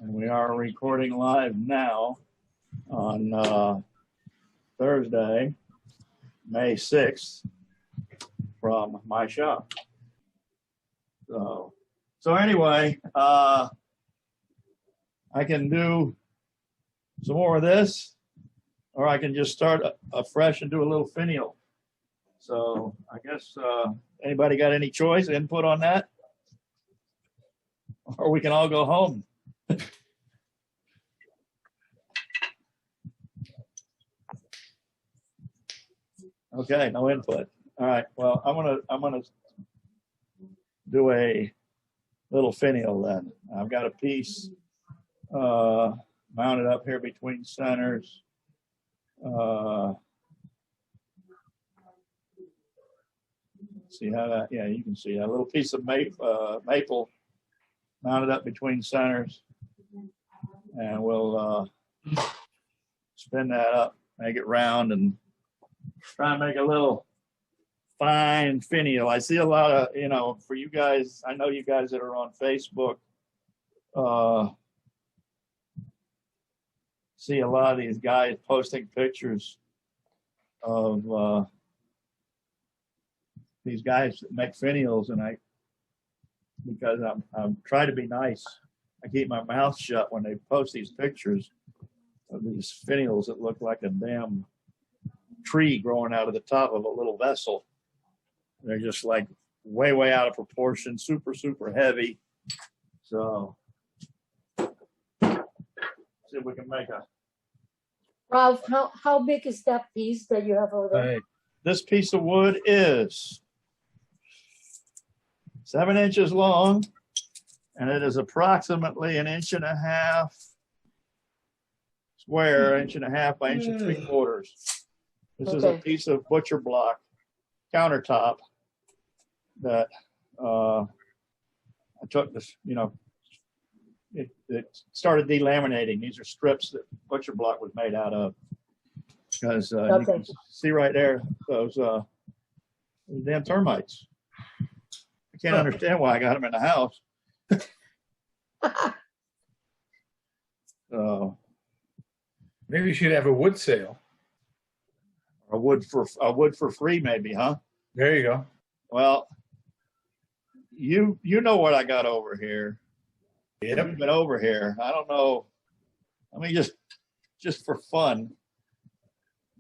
And we are recording live now on Thursday, May 6th from my shop. So anyway, I can do some more of this, or I can just start afresh and do a little finial. So I guess anybody got any choice, input on that? Or we can all go home. Okay, no input. All right. Well, I'm gonna do a little finial then. I've got a piece mounted up here between centers. See how that? Yeah, you can see that little piece of maple mounted up between centers, and we'll spin that up, make it round, and try and make a little fine finial. I see a lot of, for you guys, I know you guys that are on Facebook, see a lot of these guys posting pictures of these guys that make finials, and because I'm trying to be nice, I keep my mouth shut when they post these pictures of these finials that look like a damn tree growing out of the top of a little vessel. They're just like way out of proportion, super heavy. So see if we can make a. Ralph, how big is that piece that you have over there? Right. This piece of wood is 7 inches long, and it is approximately 1.5 inches square, 1.5 inches by 1 3/4 inches. This is a piece of butcher block countertop that I took this, it started delaminating. These are strips that butcher block was made out of. Because you can see right there, those damn termites. I can't understand why I got them in the house. So maybe you should have a wood sale. A wood for free, maybe, huh? There you go. Well, you know what I got over here. Yep. You've been over here. I don't know. I mean, just for fun.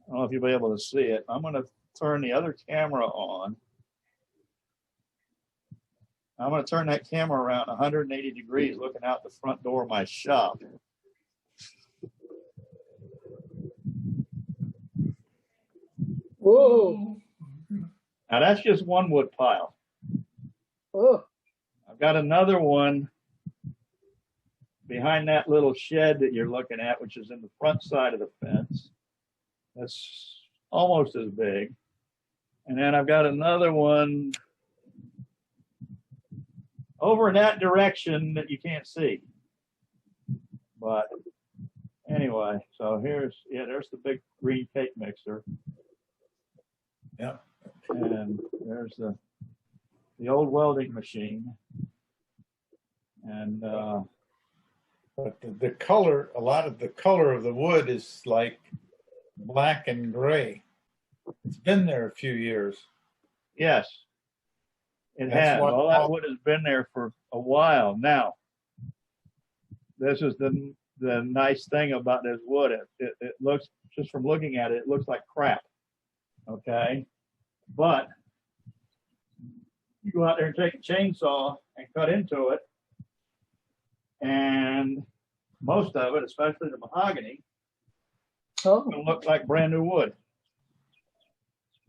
I don't know if you'll be able to see it. I'm going to turn the other camera on. I'm going to turn that camera around 180 degrees, looking out the front door of my shop. Whoa. Now that's just one wood pile. Oh. I've got another one behind that little shed that you're looking at, which is in the front side of the fence. That's almost as big. And then I've got another one over in that direction that you can't see. But anyway, so there's the big green cake mixer. Yeah. And there's the old welding machine. And but the color, a lot of the color of the wood is like black and gray. It's been there a few years. yes, it has. All that wood has been there for a while. Now, this is the nice thing about this wood. It looks, just from looking at it, it looks like crap. Okay, but you go out there and take a chainsaw and cut into it, and most of it, especially the mahogany, will look like brand new wood.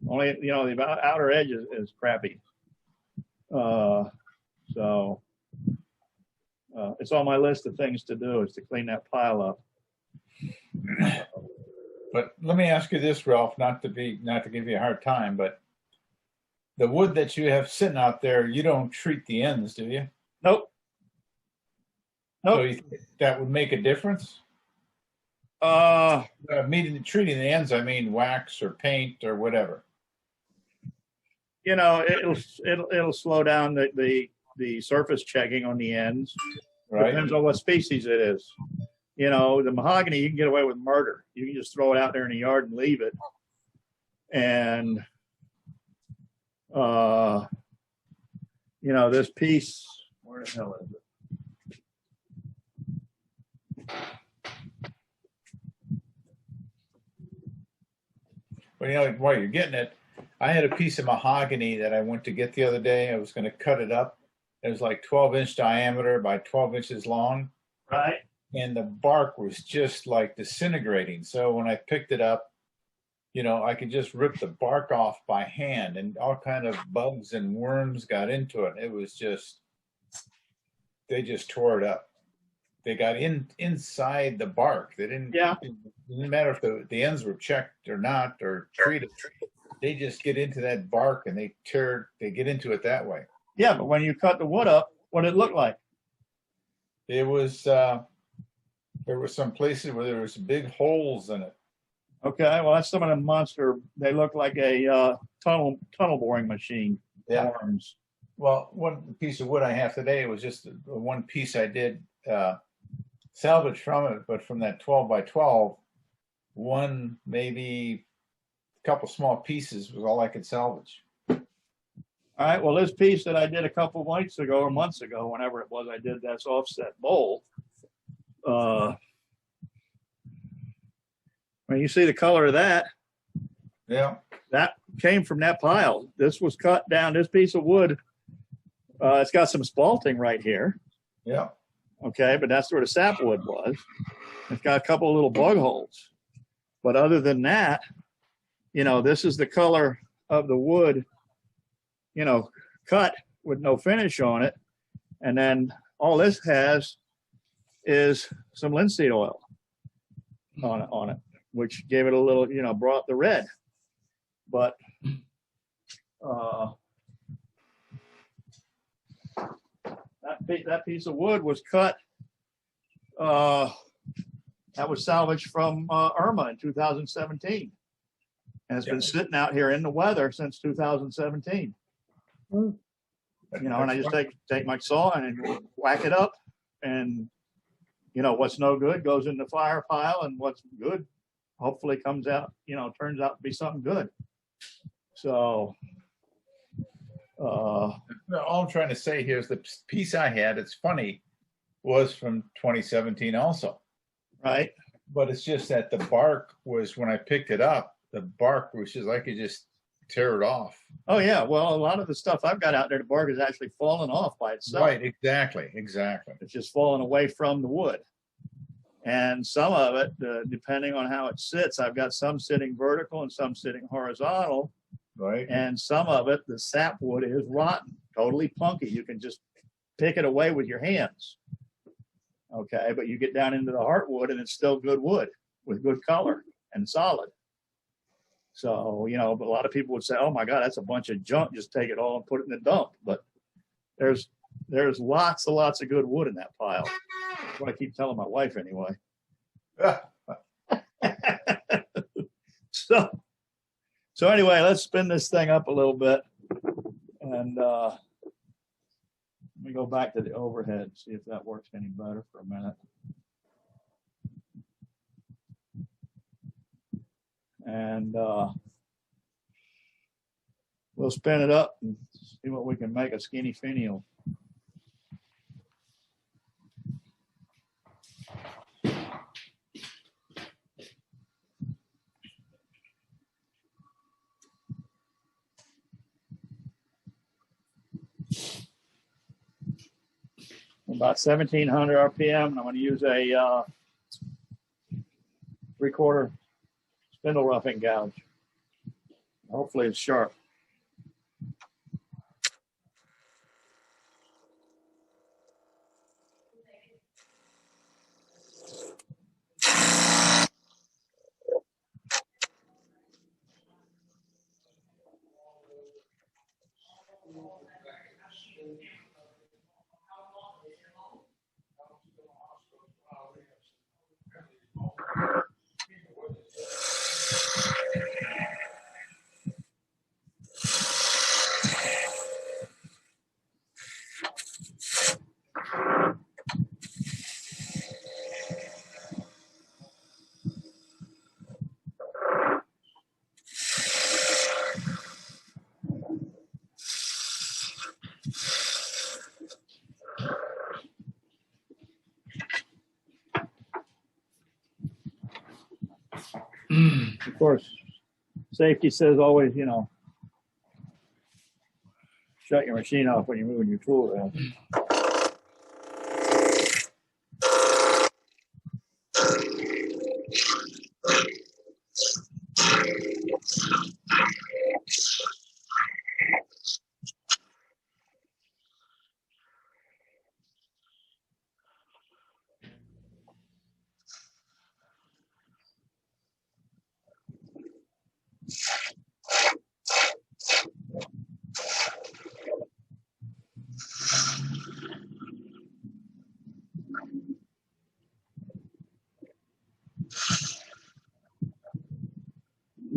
Only, the outer edge is crappy. So it's on my list of things to do, is to clean that pile up. But let me ask you this, Ralph, not to give you a hard time, but the wood that you have sitting out there, you don't treat the ends, do you? Nope. So you think that would make a difference? Treating the ends, I mean wax or paint or whatever. It'll slow down the surface checking on the ends. Right. Depends on what species it is. You know, the mahogany, you can get away with murder. You can just throw it out there in the yard and leave it. And, you know, this piece, where the hell is it? Well, you know, while you're getting it, I had a piece of mahogany that I went to get the other day. I was going to cut it up. It was like 12-inch diameter by 12 inches long. Right. And the bark was just like disintegrating. So when I picked it up, you know, I could just rip the bark off by hand, and all kind of bugs and worms got into it. It was just, they just tore it up. They got inside the bark. They didn't. Yeah. It didn't matter if the ends were checked or not or treated. They just get into that bark and they get into it that way. Yeah, but when you cut the wood up, what did it look like? It was there were some places where there was big holes in it. Okay, well, that's some of the monster. They look like a tunnel boring machine. Yeah. Arms. Well, one piece of wood I have today was just one piece I did salvage from it, but from that 12 by 12, one maybe a couple small pieces was all I could salvage. All right, well, this piece that I did a couple of weeks ago or months ago, whenever it was, I did that offset bowl. When you see the color of that, Yeah. that came from that pile. This was cut down. This piece of wood, it's got some spalting right here. Yeah. Okay, but that's where the sapwood was. It's got a couple of little bug holes. But other than that, you know, this is the color of the wood, you know, cut with no finish on it. And then all this has is some linseed oil on it, which gave it a little, you know, brought the red. But that piece of wood was cut. That was salvaged from Irma in 2017, and it's been sitting out here in the weather since 2017. You know, and I just take my saw and whack it up, and you know what's no good goes in the fire pile, and what's good hopefully comes out. You know, turns out to be something good. So. All I'm trying to say here is the piece I had, it's funny, was from 2017 also. Right. But it's just that the bark was, when I picked it up, the bark was just, I could just tear it off. Oh, yeah. Well, a lot of the stuff I've got out there, the bark is actually falling off by itself. Right. Exactly. It's just falling away from the wood. And some of it, depending on how it sits, I've got some sitting vertical and some sitting horizontal. Right. And some of it, the sapwood is rotten, totally punky. You can just pick it away with your hands. Okay, but you get down into the heartwood and it's still good wood with good color and solid. So, you know, but a lot of people would say, oh my God, that's a bunch of junk. Just take it all and put it in the dump. But there's lots of good wood in that pile. That's what I keep telling my wife anyway. So anyway, let's spin this thing up a little bit, and let me go back to the overhead, see if that works any better for a minute. And we'll spin it up and see what we can make a skinny finial. About 1700 RPM, and I'm going to use a 3/4 spindle roughing gouge. Hopefully it's sharp. Of course, safety says always, you know, shut your machine off when you're moving your tool around.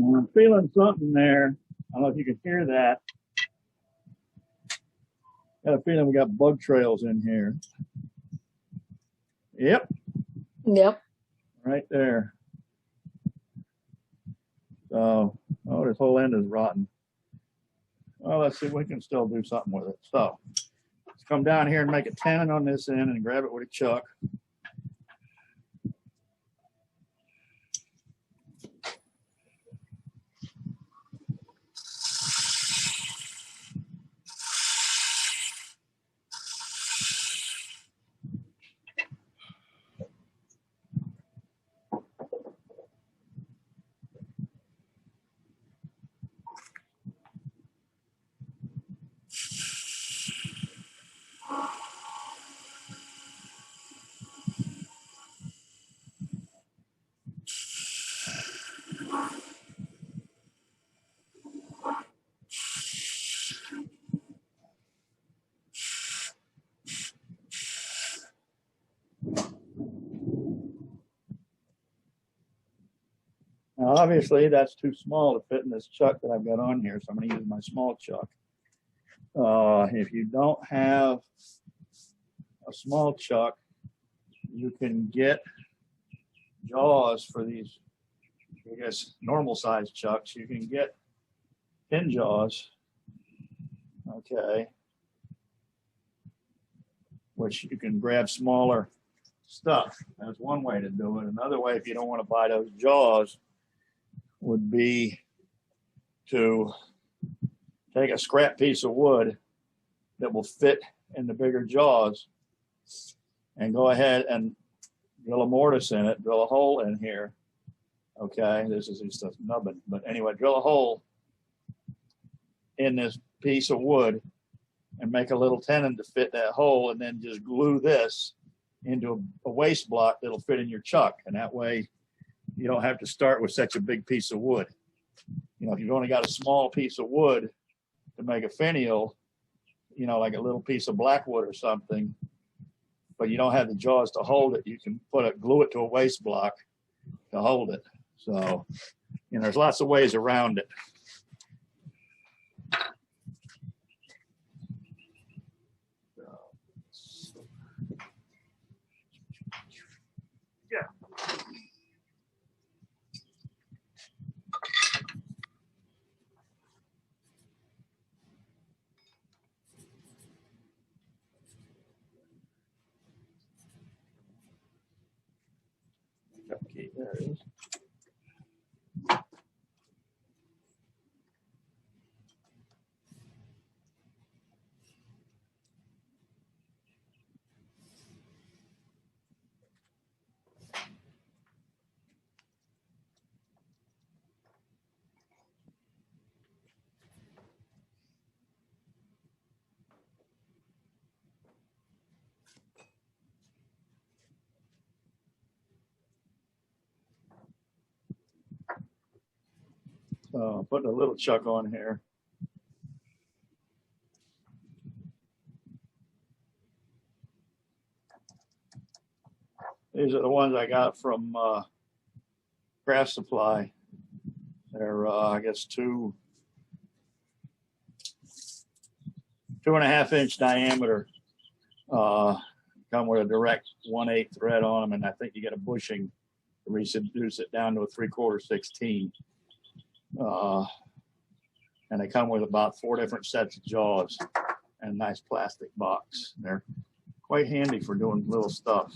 I'm feeling something there. I don't know if you can hear that. Got a feeling we got bug trails in here. Yep. Yep. Right there. So, oh, this whole end is rotten. Well, let's see if we can still do something with it. So, let's come down here and make a tenon on this end and grab it with a chuck. Now, obviously, that's too small to fit in this chuck that I've got on here, so I'm going to use my small chuck. If you don't have a small chuck, you can get jaws for these, I guess, normal size chucks. You can get pin jaws, okay, which you can grab smaller stuff. That's one way to do it. Another way, if you don't want to buy those jaws, would be to take a scrap piece of wood that will fit in the bigger jaws and go ahead and drill a mortise in it, drill a hole in here. Okay, this is just a nubbin, but anyway, drill a hole in this piece of wood and make a little tenon to fit that hole, and then just glue this into a waste block that'll fit in your chuck. And that way you don't have to start with such a big piece of wood. You know, if you've only got a small piece of wood to make a finial, you know, like a little piece of blackwood or something, but you don't have the jaws to hold it, you can glue it to a waste block to hold it. So, you know, there's lots of ways around it. Okay, there it is. Putting a little chuck on here. These are the ones I got from Craft Supply. They're, I guess, 2.5 inch diameter. Come with a direct 1/8 thread on them, and I think you get a bushing to reduce it down to a 3/4 16. And they come with about 4 different sets of jaws and a nice plastic box. They're quite handy for doing little stuff.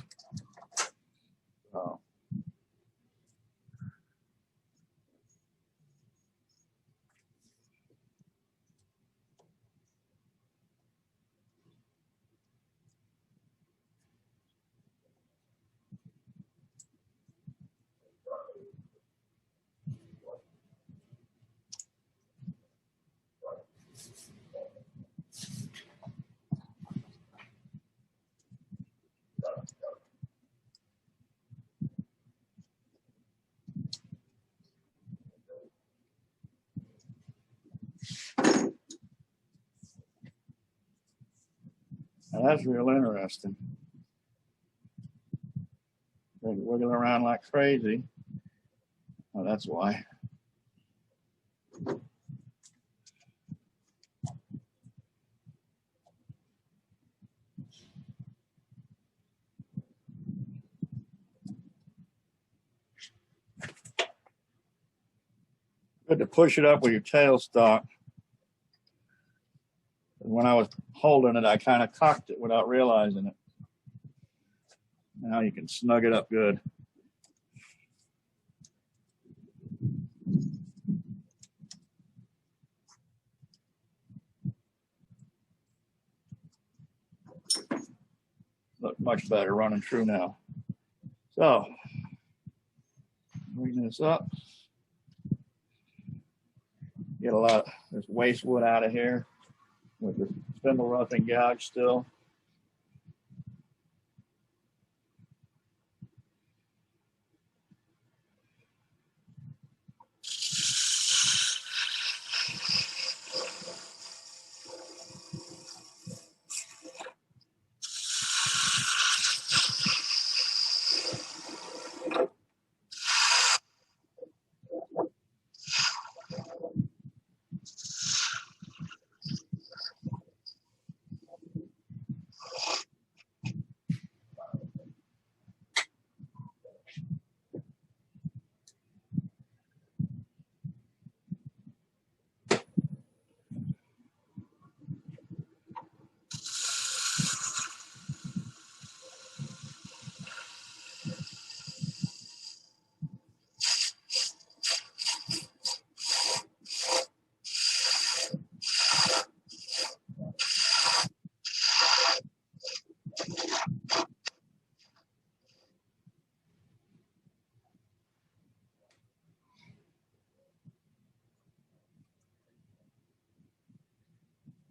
that's real interesting. They're wiggling around like crazy. Oh, that's why. Good to push it up with your tailstock. When I was holding it, I kind of cocked it without realizing it. Now you can snug it up good. Look much better running through now. So, bring this up. Get a lot of this waste wood out of here with the spindle roughing gouge still.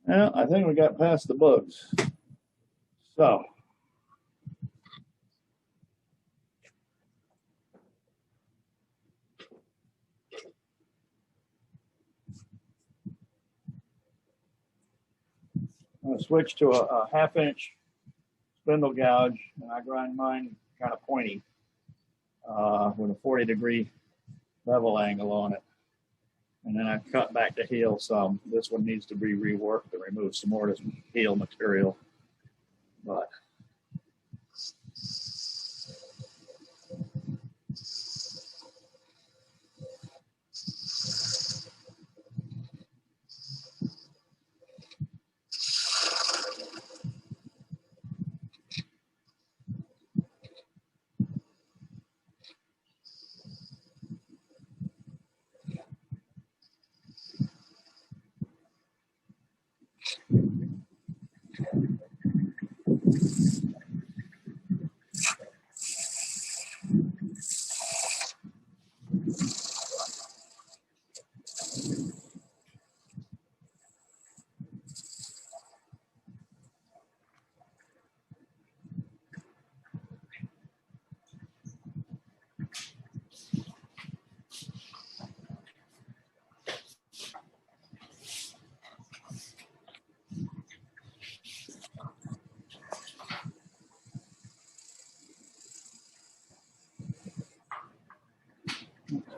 Well, I think we got past the bugs. So, I'm going to switch to a 1/2 inch spindle gouge, and I grind mine kind of pointy with a 40-degree bevel angle on it. And then I cut back the heel some. This one needs to be reworked to remove some more of this heel material. But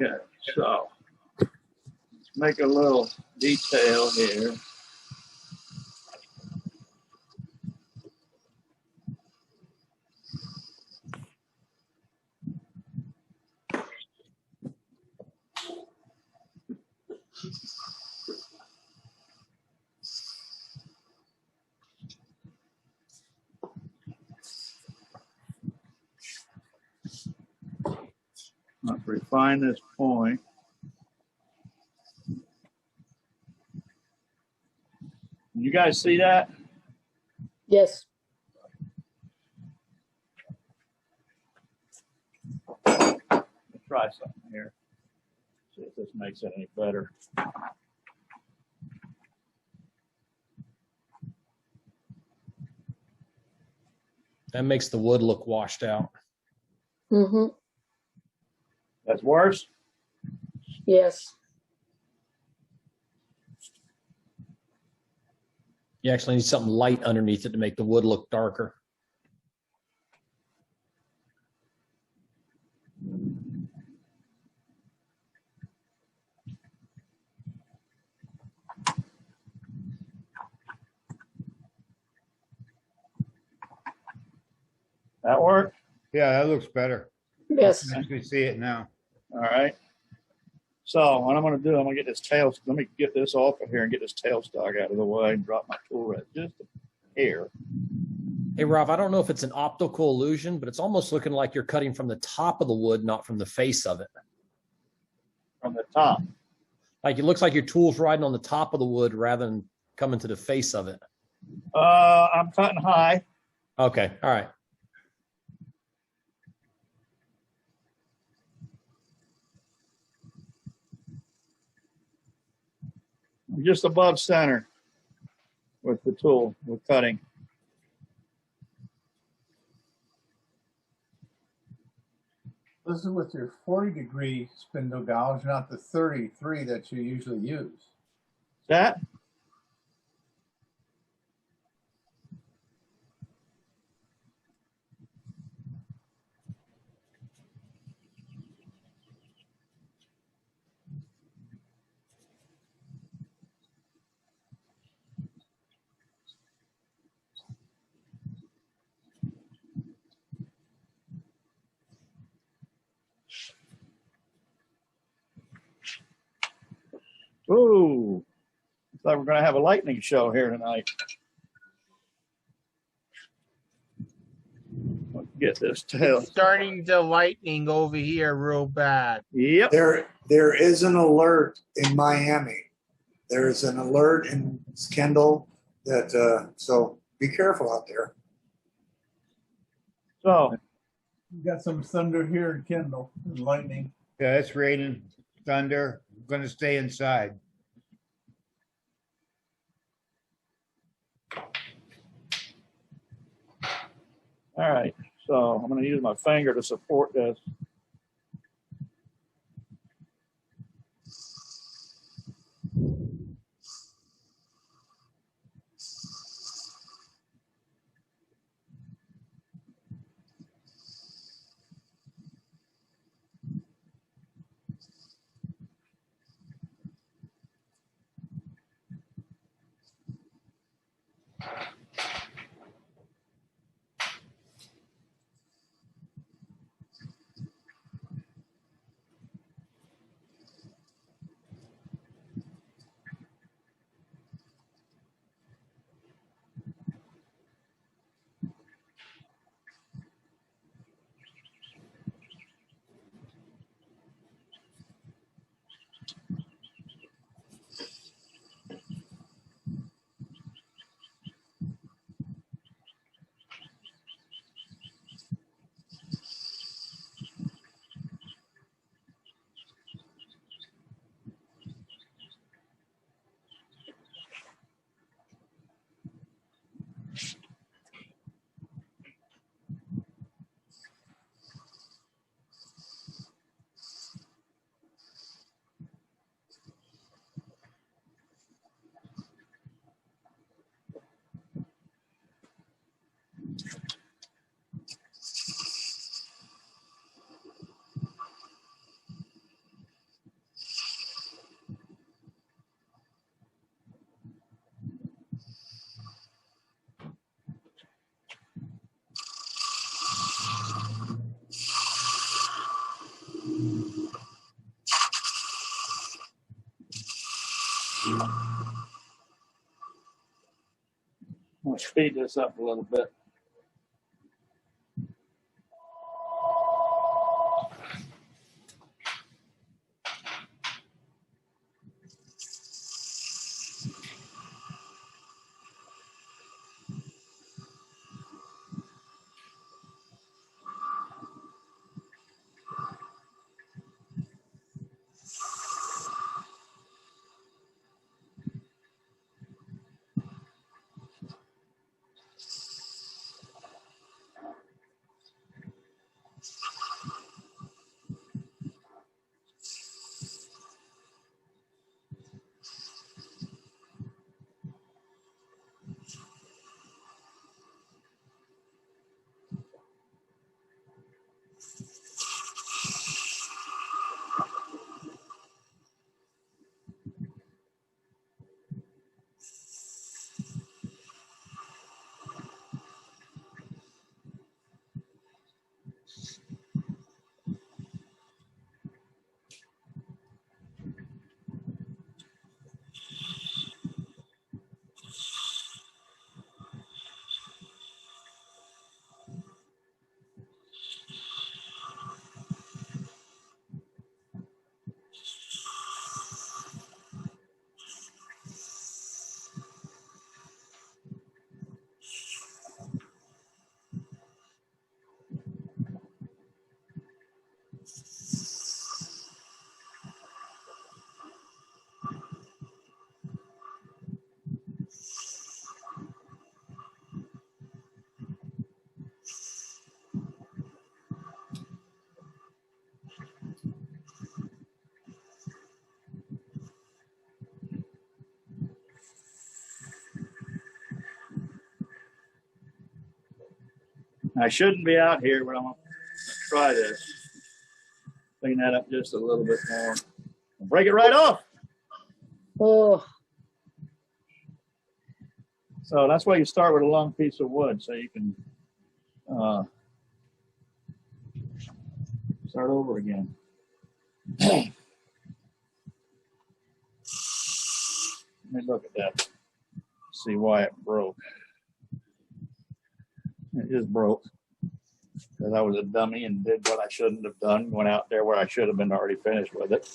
okay, so let's make a little detail here. Let's refine this point. You guys see that? Yes. Let's try something here. See if this makes it any better. That makes the wood look washed out. Mm-hmm. That's worse? Yes. You actually need something light underneath it to make the wood look darker. That work? Yeah, that looks better. Yes. I can see it now. All right. So what I'm going to do, I'm going to get this tail. Let me get this off of here and get this tailstock out of the way and drop my tool right just here. Hey, Rob, I don't know if it's an optical illusion, but it's almost looking like you're cutting from the top of the wood, not from the face of it. From the top. Like it looks like your tool's riding on the top of the wood rather than coming to the face of it. I'm cutting high. Okay. All right. I'm just above center with the tool, with cutting. This is with your 40-degree spindle gouge, not the 33 that you usually use. That? Ooh, looks like we're going to have a lightning show here tonight. Let's get this tail. It's starting to lightning over here real bad. Yep. There is an alert in Miami. There is an alert in Kendall that so be careful out there. So You got some thunder here in Kendall and lightning. Yeah, it's raining, thunder. I'm going to stay inside. all right. So I'm going to use my finger to support this. I'm going to speed this up a little bit. I shouldn't be out here, but I'm gonna try to clean that up just a little bit more. Break it right off. Oh, So that's why you start with a long piece of wood, so you can start over again. Let me look at that. See why it broke. It just broke because I was a dummy and did what I shouldn't have done. Went out there where I should have been already finished with it.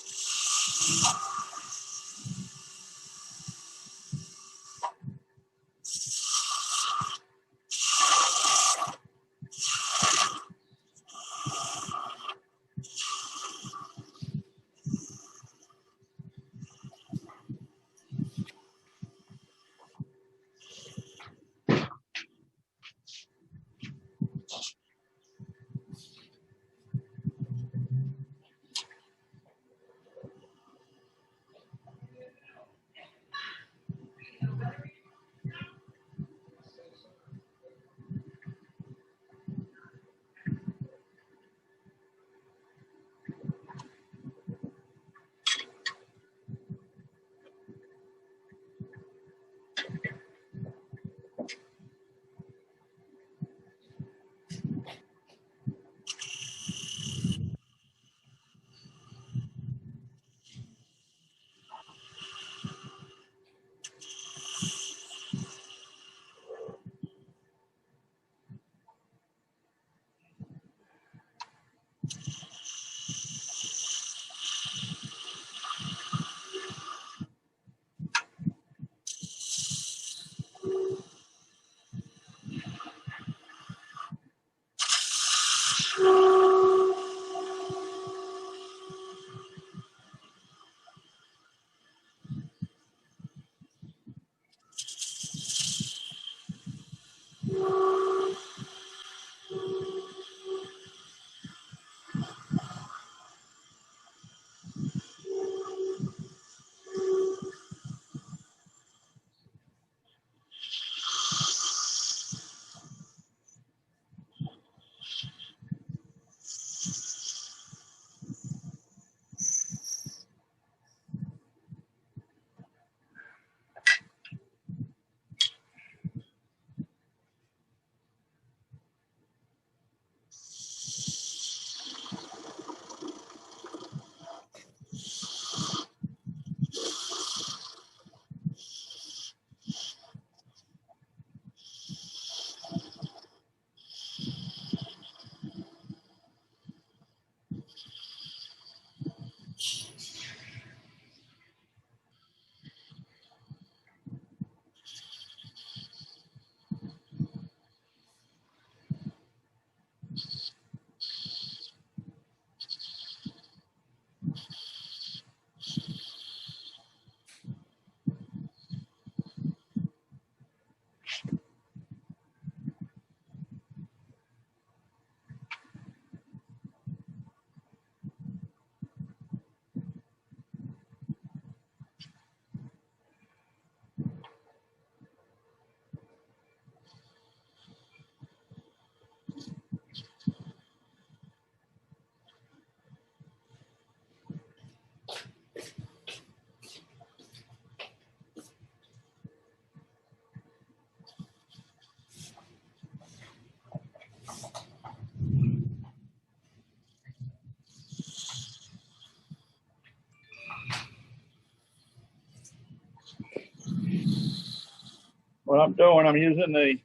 What I'm doing, I'm using the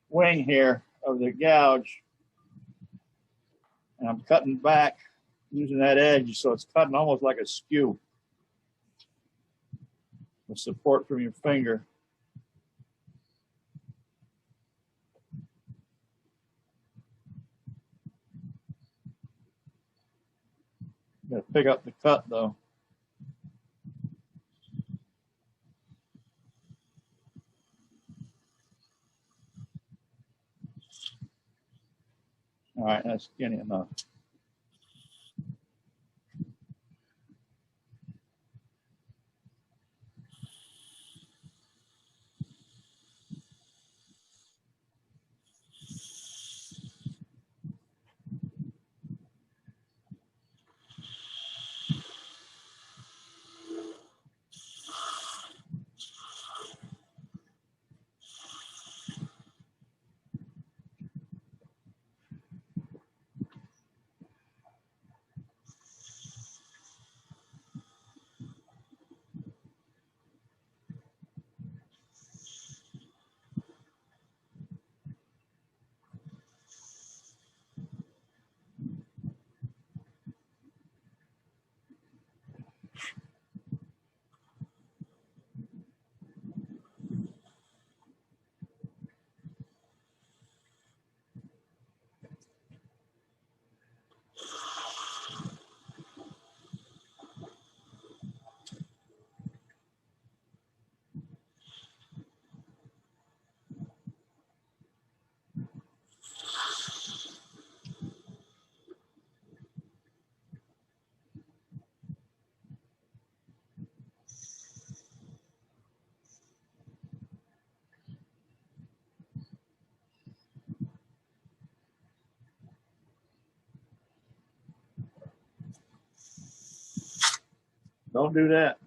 wing here of the gouge, and I'm cutting back using that edge, so it's cutting almost like a skew with support from your finger. You gotta pick up the cut though. All right, that's skinny enough. Don't do that.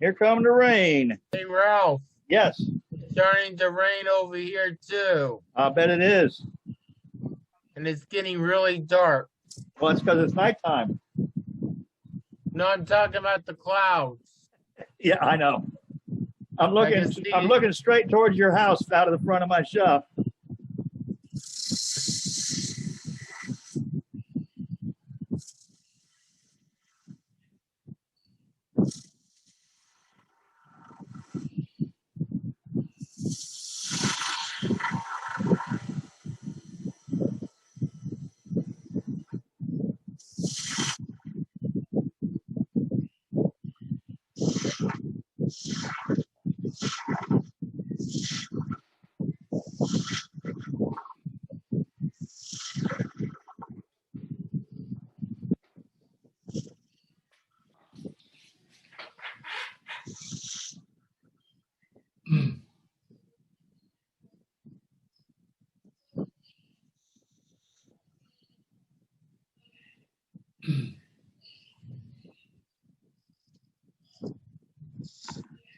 Here come the rain. Hey, Ralph, Yes, starting to rain over here too. I bet it is. And it's getting really dark. Well, it's because it's nighttime. No, I'm talking about the clouds. Yeah, I know. I'm I looking. can see I'm it. looking straight towards your house out of the front of my shop.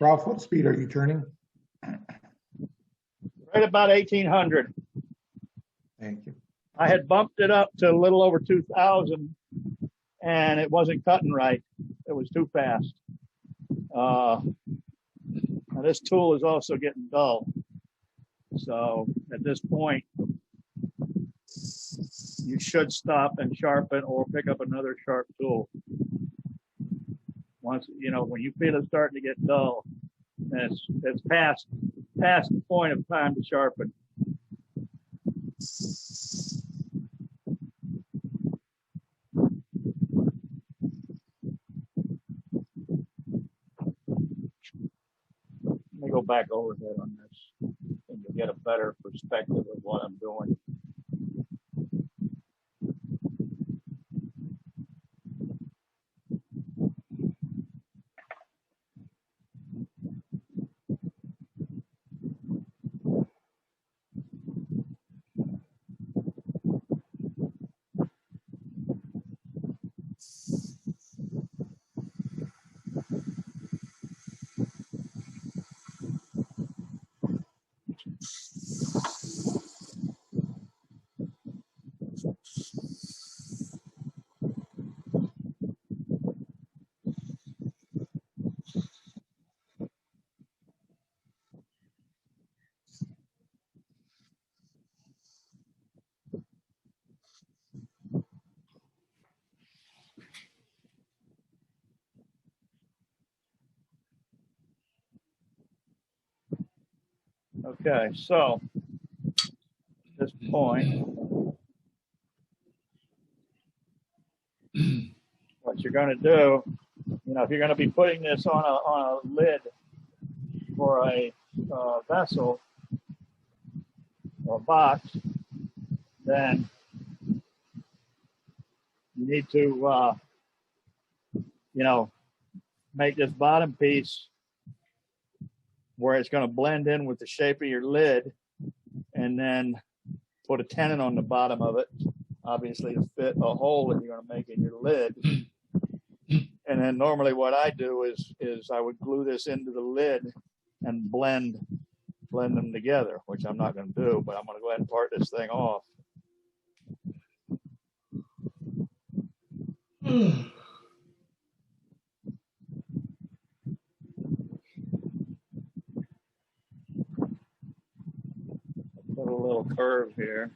Ralph, what speed are you turning? Right about 1800. Thank you. I had bumped it up to a little over 2000 and it wasn't cutting right. It was too fast. Now this tool is also getting dull. So at this point, you should stop and sharpen or pick up another sharp tool. Once, you know, when you feel it starting to get dull, it's past the point of time to sharpen. Let me go back overhead on this and to get a better perspective of what I'm doing. Okay, so at this point, what you're going to do, you know, if you're going to be putting this on a lid for a vessel or box, then you need to, you know, make this bottom piece where it's going to blend in with the shape of your lid, and then put a tenon on the bottom of it, obviously to fit a hole that you're going to make in your lid. And then normally what I do is I would glue this into the lid and blend them together, which I'm not going to do, but I'm going to go ahead and part this thing off. Put a little curve here.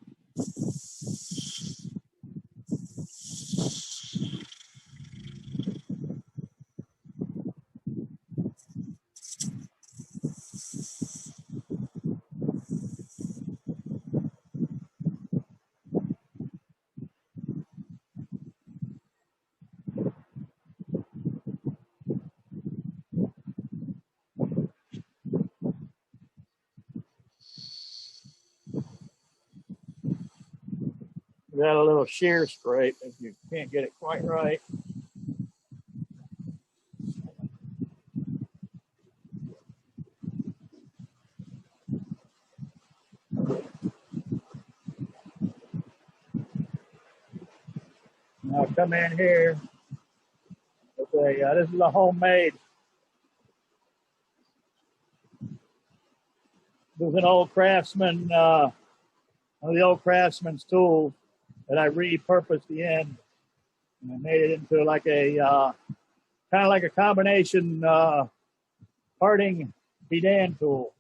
Got a little shear scrape if you can't get it quite right. Now come in here. Okay, this is a homemade. This is an old Craftsman, one of the old Craftsman's tools that I repurposed the end, and I made it into like a kind of like a combination parting bidan tool.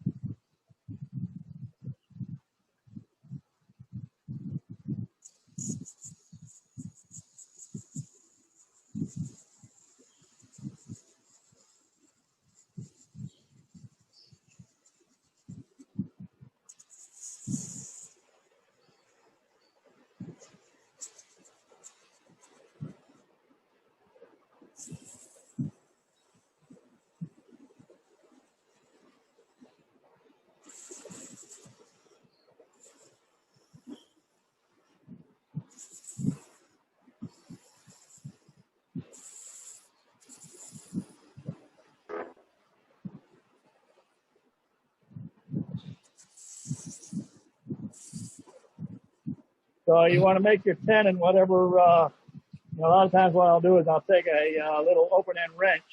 So you want to make your tenon, whatever, you know, a lot of times what I'll do is I'll take a little open end wrench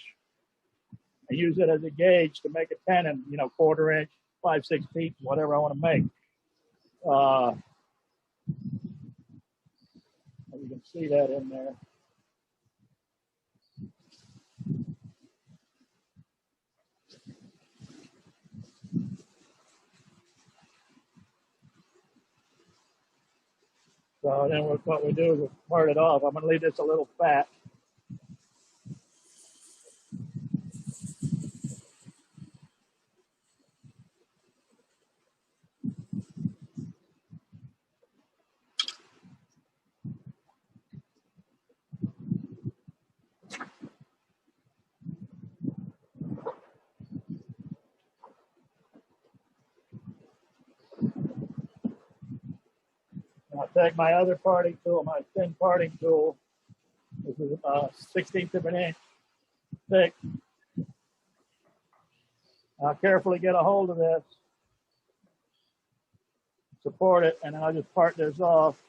I use it as a gauge to make a tenon, 1/4 inch, 5/16, whatever I want to make. You can see that in there. So then what we do is we part it off. I'm going to leave this a little fat. I'll take my other parting tool, my thin parting tool. This is 1/16 of an inch thick. I'll carefully get a hold of this, support it, and then I'll just part this off.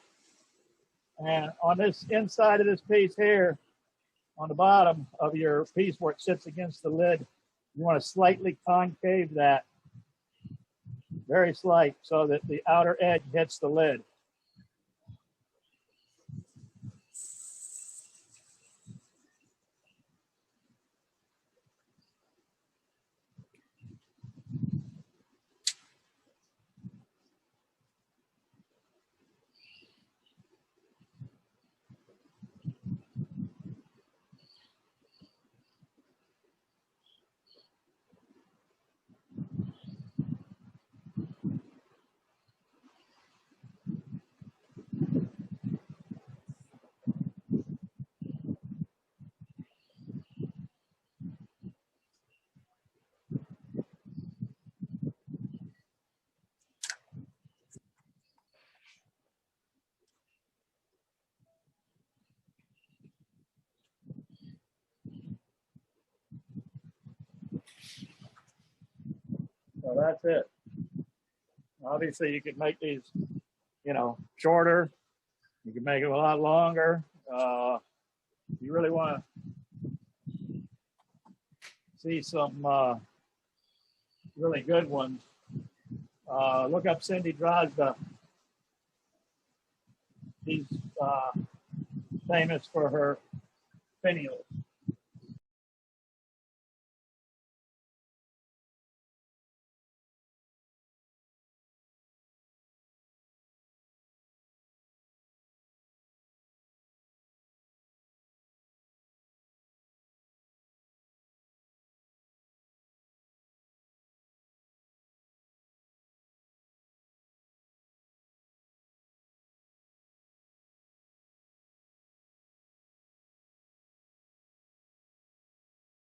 And on this inside of this piece here, on the bottom of your piece where it sits against the lid, you want to slightly concave that, very slight, so that the outer edge hits the lid. So that's it. Obviously, you could make these, shorter. You can make it a lot longer. You really want to see some really good ones. Look up Cindy Drozda. She's famous for her finials.